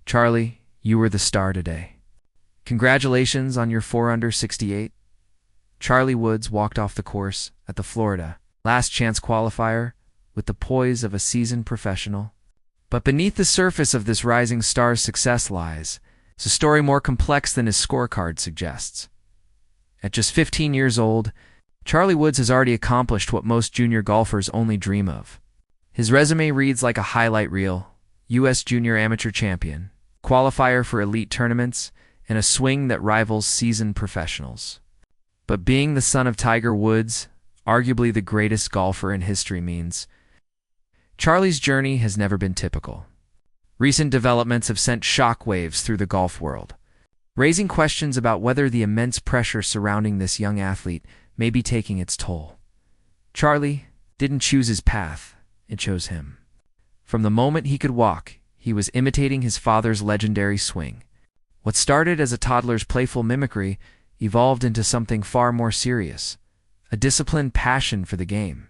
Charlie, you were the star today. Congratulations on your 4 under 68. Charlie Woods walked off the course at the Florida Last Chance qualifier with the poise of a seasoned professional. But beneath the surface of this rising star's success lies a story more complex than his scorecard suggests. At just 15 years old, Charlie Woods has already accomplished what most junior golfers only dream of. His resume reads like a highlight reel: U.S. Junior Amateur Champion, qualifier for elite tournaments, and a swing that rivals seasoned professionals. But being the son of Tiger Woods, arguably the greatest golfer in history, means Charlie's journey has never been typical. Recent developments have sent shockwaves through the golf world, raising questions about whether the immense pressure surrounding this young athlete may be taking its toll. Charlie didn't choose his path, it chose him. From the moment he could walk, he was imitating his father's legendary swing. What started as a toddler's playful mimicry evolved into something far more serious: a disciplined passion for the game.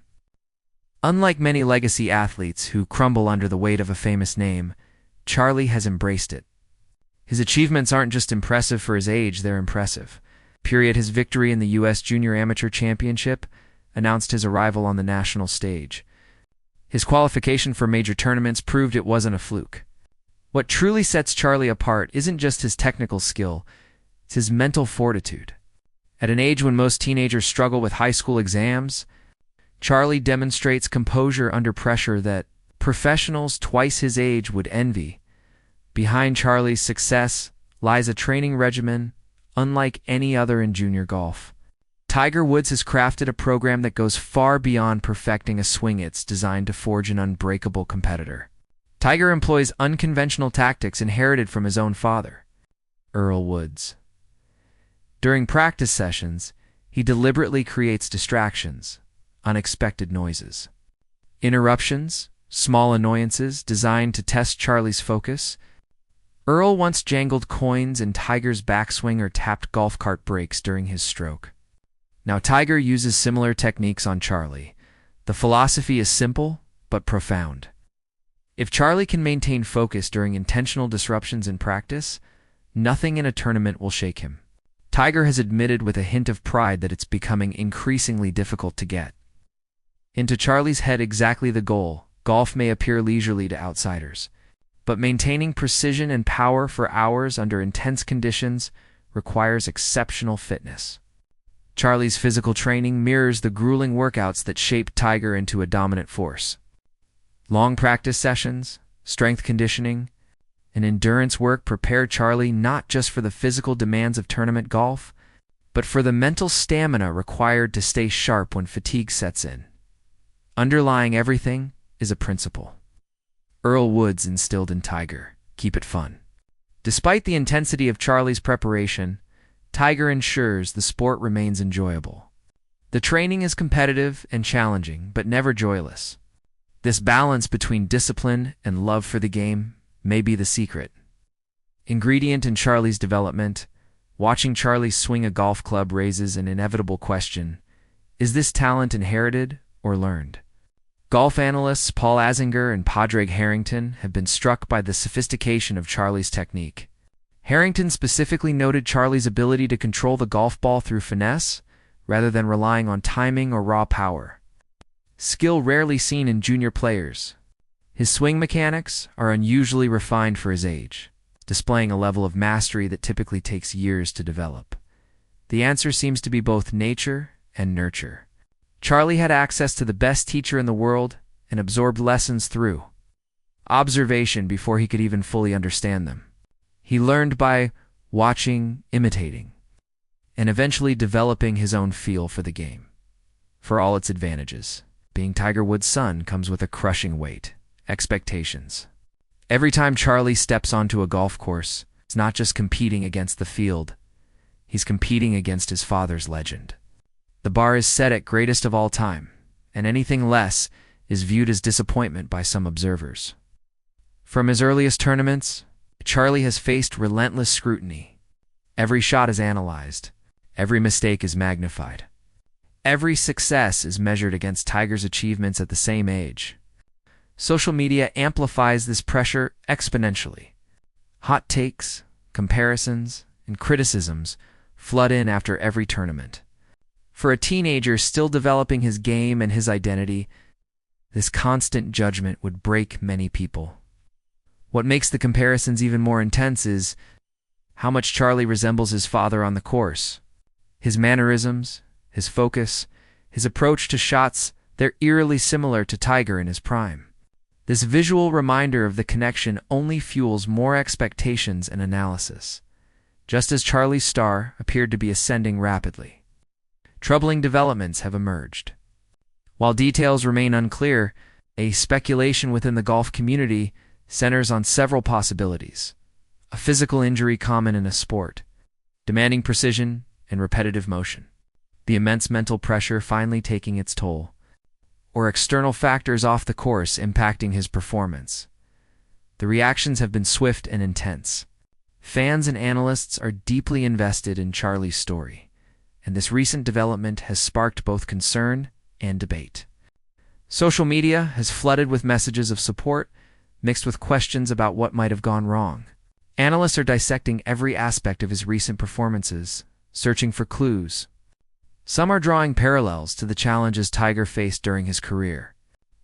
Unlike many legacy athletes who crumble under the weight of a famous name, Charlie has embraced it. His achievements aren't just impressive for his age, they're impressive. His victory in the U.S. Junior Amateur Championship announced his arrival on the national stage. His qualification for major tournaments proved it wasn't a fluke. What truly sets Charlie apart isn't just his technical skill, it's his mental fortitude. At an age when most teenagers struggle with high school exams, Charlie demonstrates composure under pressure that professionals twice his age would envy. Behind Charlie's success lies a training regimen unlike any other in junior golf. Tiger Woods has crafted a program that goes far beyond perfecting a swing. It's designed to forge an unbreakable competitor. Tiger employs unconventional tactics inherited from his own father, Earl Woods. During practice sessions, he deliberately creates distractions, unexpected noises, interruptions, small annoyances designed to test Charlie's focus. Earl once jangled coins in Tiger's backswing or tapped golf cart brakes during his stroke. Now Tiger uses similar techniques on Charlie. The philosophy is simple but profound. If Charlie can maintain focus during intentional disruptions in practice, nothing in a tournament will shake him. Tiger has admitted with a hint of pride that it's becoming increasingly difficult to get into Charlie's head exactly the goal. Golf may appear leisurely to outsiders, but maintaining precision and power for hours under intense conditions requires exceptional fitness. Charlie's physical training mirrors the grueling workouts that shaped Tiger into a dominant force. Long practice sessions, strength conditioning, and endurance work prepare Charlie not just for the physical demands of tournament golf, but for the mental stamina required to stay sharp when fatigue sets in. Underlying everything is a principle Earl Woods instilled in Tiger: keep it fun. Despite the intensity of Charlie's preparation, Tiger ensures the sport remains enjoyable. The training is competitive and challenging, but never joyless. This balance between discipline and love for the game may be the secret ingredient in Charlie's development. Watching Charlie swing a golf club raises an inevitable question: is this talent inherited or learned? Golf analysts Paul Azinger and Padraig Harrington have been struck by the sophistication of Charlie's technique. Harrington specifically noted Charlie's ability to control the golf ball through finesse, rather than relying on timing or raw power. Skill rarely seen in junior players. His swing mechanics are unusually refined for his age, displaying a level of mastery that typically takes years to develop. The answer seems to be both nature and nurture. Charlie had access to the best teacher in the world and absorbed lessons through observation before he could even fully understand them. He learned by watching, imitating, and eventually developing his own feel for the game. For all its advantages, being Tiger Woods' son comes with a crushing weight: expectations. Every time Charlie steps onto a golf course, it's not just competing against the field, he's competing against his father's legend. The bar is set at greatest of all time, and anything less is viewed as disappointment by some observers. From his earliest tournaments, Charlie has faced relentless scrutiny. Every shot is analyzed, every mistake is magnified. Every success is measured against Tiger's achievements at the same age. Social media amplifies this pressure exponentially. Hot takes, comparisons, and criticisms flood in after every tournament. For a teenager still developing his game and his identity, this constant judgment would break many people. What makes the comparisons even more intense is how much Charlie resembles his father on the course. His mannerisms, his focus, his approach to shots, they're eerily similar to Tiger in his prime. This visual reminder of the connection only fuels more expectations and analysis, just as Charlie's star appeared to be ascending rapidly. Troubling developments have emerged. While details remain unclear, a speculation within the golf community centers on several possibilities. A physical injury common in a sport, demanding precision and repetitive motion. The immense mental pressure finally taking its toll, or external factors off the course impacting his performance. The reactions have been swift and intense. Fans and analysts are deeply invested in Charlie's story, and this recent development has sparked both concern and debate. Social media has flooded with messages of support, mixed with questions about what might have gone wrong. Analysts are dissecting every aspect of his recent performances, searching for clues. Some are drawing parallels to the challenges Tiger faced during his career,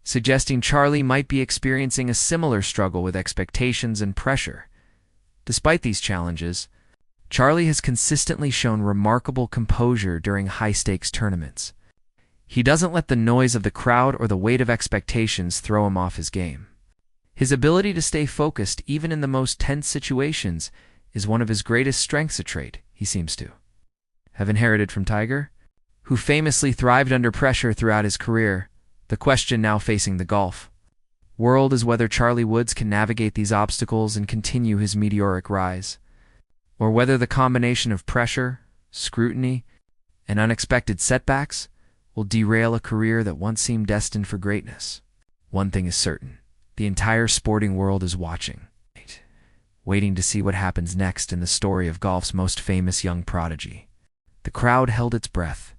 suggesting Charlie might be experiencing a similar struggle with expectations and pressure. Despite these challenges, Charlie has consistently shown remarkable composure during high-stakes tournaments. He doesn't let the noise of the crowd or the weight of expectations throw him off his game. His ability to stay focused even in the most tense situations is one of his greatest strengths, a trait he seems to have inherited from Tiger, who famously thrived under pressure throughout his career. The question now facing the golf world is whether Charlie Woods can navigate these obstacles and continue his meteoric rise, or whether the combination of pressure, scrutiny, and unexpected setbacks will derail a career that once seemed destined for greatness. One thing is certain. The entire sporting world is watching, waiting to see what happens next in the story of golf's most famous young prodigy. The crowd held its breath.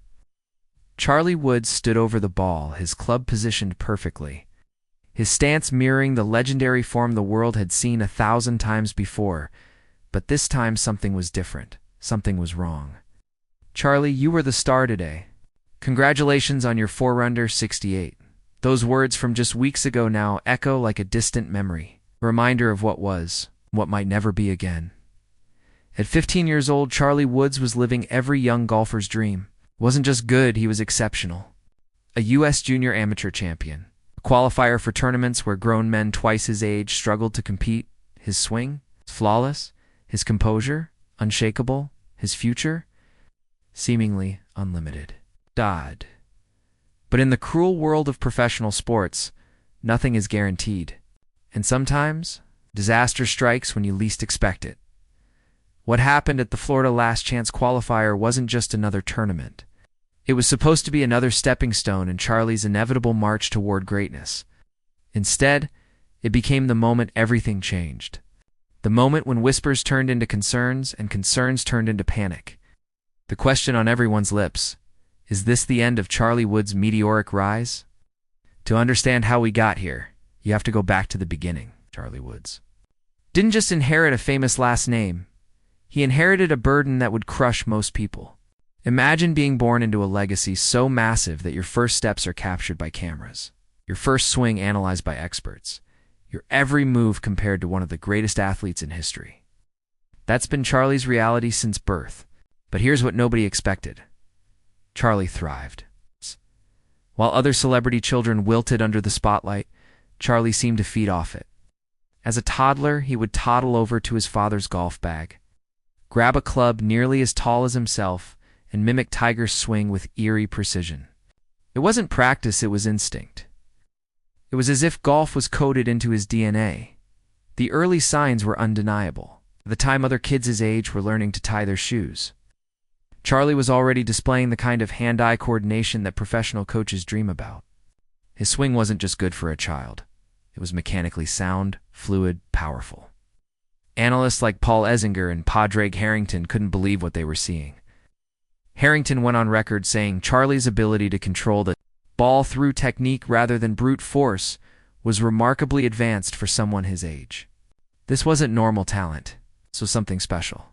Charlie Woods stood over the ball, his club positioned perfectly, his stance mirroring the legendary form the world had seen 1,000 times before. But this time something was different. Something was wrong. Charlie, you were the star today. Congratulations on your 4-under 68. Those words from just weeks ago now echo like a distant memory, a reminder of what was, what might never be again. At 15 years old, Charlie Woods was living every young golfer's dream. Wasn't just good, he was exceptional. A U.S. junior amateur champion, a qualifier for tournaments where grown men twice his age struggled to compete. His swing, flawless, his composure, unshakable, his future, seemingly unlimited. But in the cruel world of professional sports, nothing is guaranteed. And sometimes, disaster strikes when you least expect it. What happened at the Florida Last Chance qualifier wasn't just another tournament. It was supposed to be another stepping stone in Charlie's inevitable march toward greatness. Instead, it became the moment everything changed. The moment when whispers turned into concerns and concerns turned into panic. The question on everyone's lips: is this the end of Charlie Woods' meteoric rise? To understand how we got here, you have to go back to the beginning. Charlie Woods didn't just inherit a famous last name. He inherited a burden that would crush most people. Imagine being born into a legacy so massive that your first steps are captured by cameras, your first swing analyzed by experts, your every move compared to one of the greatest athletes in history. That's been Charlie's reality since birth. But here's what nobody expected. Charlie thrived. While other celebrity children wilted under the spotlight, Charlie seemed to feed off it. As a toddler, he would toddle over to his father's golf bag, grab a club nearly as tall as himself, and mimic Tiger's swing with eerie precision. It wasn't practice, it was instinct. It was as if golf was coded into his DNA. The early signs were undeniable. By the time other kids his age were learning to tie their shoes, Charlie was already displaying the kind of hand-eye coordination that professional coaches dream about. His swing wasn't just good for a child. It was mechanically sound, fluid, powerful. Analysts like Paul Essinger and Padraig Harrington couldn't believe what they were seeing. Harrington went on record saying Charlie's ability to control the ball through technique rather than brute force was remarkably advanced for someone his age. This wasn't normal talent. This was something special.